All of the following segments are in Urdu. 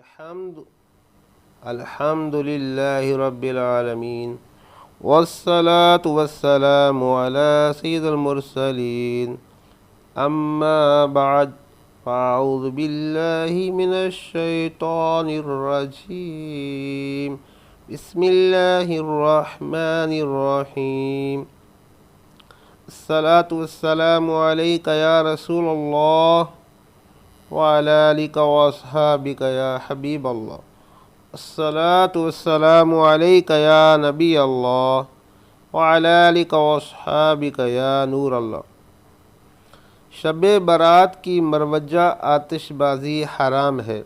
الحمد لله رب العالمين والصلاة والسلام على سيد المرسلين أما بعد فأعوذ بالله من الشيطان الرجيم بسم الله الرحمن الرحيم الصلاة والسلام عليك يا رسول الله وعلى آلك وأصحابك يا حبيب الله الصلاة والسلام عليك يا نبي الله وعلى آلك وأصحابك يا نور اللہ۔ شب برات کی مروجہ آتش بازی حرام ہے۔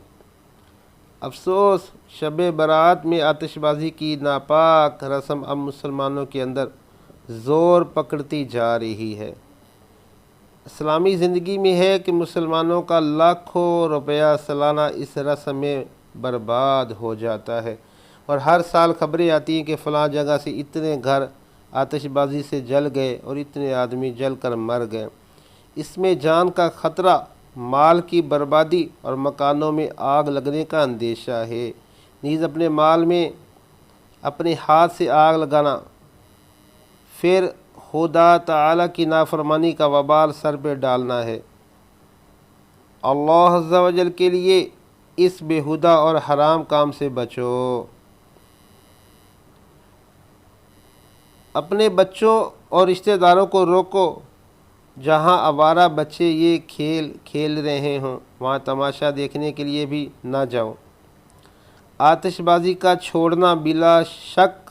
افسوس، شب برات میں آتش بازی کی ناپاک رسم اب مسلمانوں کے اندر زور پکڑتی جا رہی ہے۔ اسلامی زندگی میں ہے کہ مسلمانوں کا لاکھوں روپیہ سالانہ اس رسم میں برباد ہو جاتا ہے، اور ہر سال خبریں آتی ہیں کہ فلاں جگہ سے اتنے گھر آتش بازی سے جل گئے اور اتنے آدمی جل کر مر گئے۔ اس میں جان کا خطرہ، مال کی بربادی اور مکانوں میں آگ لگنے کا اندیشہ ہے۔ نیز اپنے مال میں اپنے ہاتھ سے آگ لگانا، پھر خدا تعالیٰ کی نافرمانی کا وبال سر پہ ڈالنا ہے۔ اللہ عز و جل کے لیے اس بےہودہ اور حرام کام سے بچو۔ اپنے بچوں اور رشتہ داروں کو روکو، جہاں آوارہ بچے یہ کھیل کھیل رہے ہوں وہاں تماشا دیکھنے کے لیے بھی نہ جاؤ۔ آتش بازی کا چھوڑنا بلا شک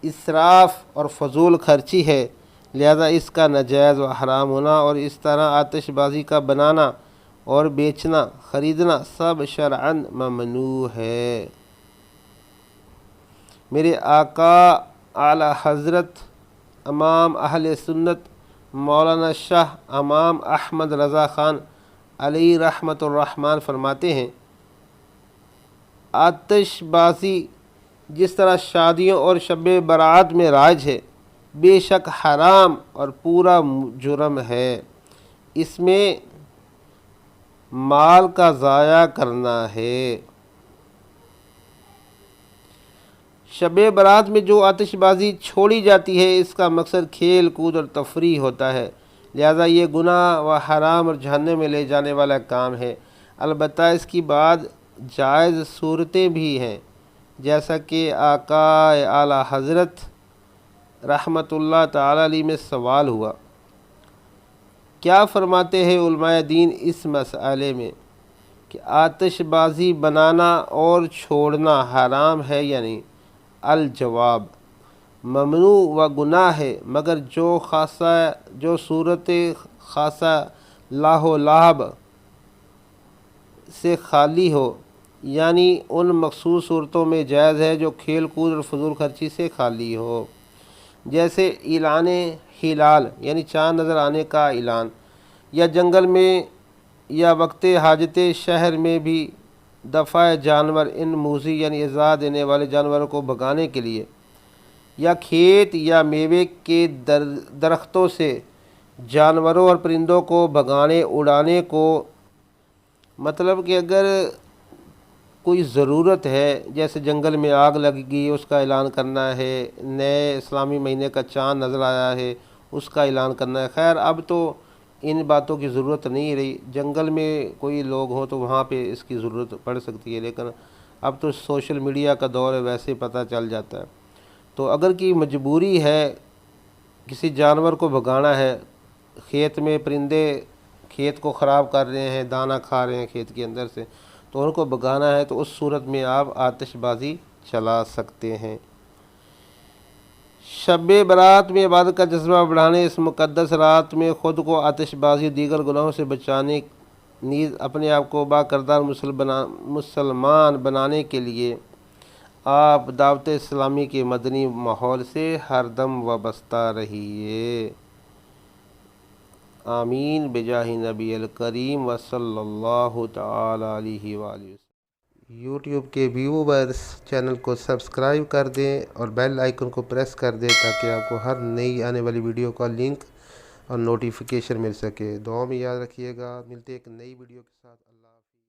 اسراف اور فضول خرچی ہے، لہذا اس کا ناجائز و حرام ہونا اور اس طرح آتش بازی کا بنانا اور بیچنا، خریدنا سب شرعاً ممنوع ہے۔ میرے آقا اعلیٰ حضرت امام اہل سنت مولانا شاہ امام احمد رضا خان علیہ رحمت الرحمن فرماتے ہیں، آتش بازی جس طرح شادیوں اور شب برات میں رائج ہے، بے شک حرام اور پورا جرم ہے۔ اس میں مال کا ضائع کرنا ہے۔ شب برات میں جو آتش بازی چھوڑی جاتی ہے اس کا مقصد کھیل کود اور تفریح ہوتا ہے، لہذا یہ گناہ و حرام اور جہنم میں لے جانے والا کام ہے۔ البتہ اس کی بعد جائز صورتیں بھی ہیں، جیسا کہ آقا اعلیٰ حضرت رحمت اللہ تعالی علیہ میں سوال ہوا، کیا فرماتے ہیں علماء دین اس مسئلے میں کہ آتش بازی بنانا اور چھوڑنا حرام ہے یا نہیں؟ الجواب، ممنوع و گناہ ہے، مگر جو صورت خاصہ لاہ و لعب سے خالی ہو، یعنی ان مخصوص صورتوں میں جائز ہے جو کھیل کود اور فضول خرچی سے خالی ہو، جیسے اعلان ہلال یعنی چاند نظر آنے کا اعلان، یا جنگل میں یا وقت حاجت شہر میں بھی دفع جانور ان موذی یعنی ایذا دینے والے جانوروں کو بھگانے کے لیے، یا کھیت یا میوے کے درختوں سے جانوروں اور پرندوں کو بھگانے اڑانے کو، مطلب کہ اگر کوئی ضرورت ہے، جیسے جنگل میں آگ لگ گئی اس کا اعلان کرنا ہے، نئے اسلامی مہینے کا چاند نظر آیا ہے اس کا اعلان کرنا ہے۔ خیر اب تو ان باتوں کی ضرورت نہیں رہی، جنگل میں کوئی لوگ ہوں تو وہاں پہ اس کی ضرورت پڑ سکتی ہے، لیکن اب تو سوشل میڈیا کا دور ہے، ویسے پتہ چل جاتا ہے۔ تو اگر کی مجبوری ہے، کسی جانور کو بھگانا ہے، کھیت میں پرندے کھیت کو خراب کر رہے ہیں، دانہ کھا رہے ہیں کھیت کے اندر سے، تو ان کو بھگانا ہے تو اس صورت میں آپ آتش بازی چلا سکتے ہیں۔ شب برات میں عبادت کا جذبہ بڑھانے، اس مقدس رات میں خود کو آتش بازی دیگر گناہوں سے بچانے، نیز اپنے آپ کو باکردار مسلمان بنانے کے لیے آپ دعوت اسلامی کے مدنی ماحول سے ہر دم وابستہ رہیے۔ آمین بجاہ نبی الکریم وصلی اللہ تعالی علیہ وآلہ وسلم۔ یوٹیوب کے ویورز چینل کو سبسکرائب کر دیں اور بیل آئیکن کو پریس کر دیں تاکہ آپ کو ہر نئی آنے والی ویڈیو کا لنک اور نوٹیفیکیشن مل سکے۔ دعا میں یاد رکھیے گا، ملتے ایک نئی ویڈیو کے ساتھ۔ اللہ حافظ۔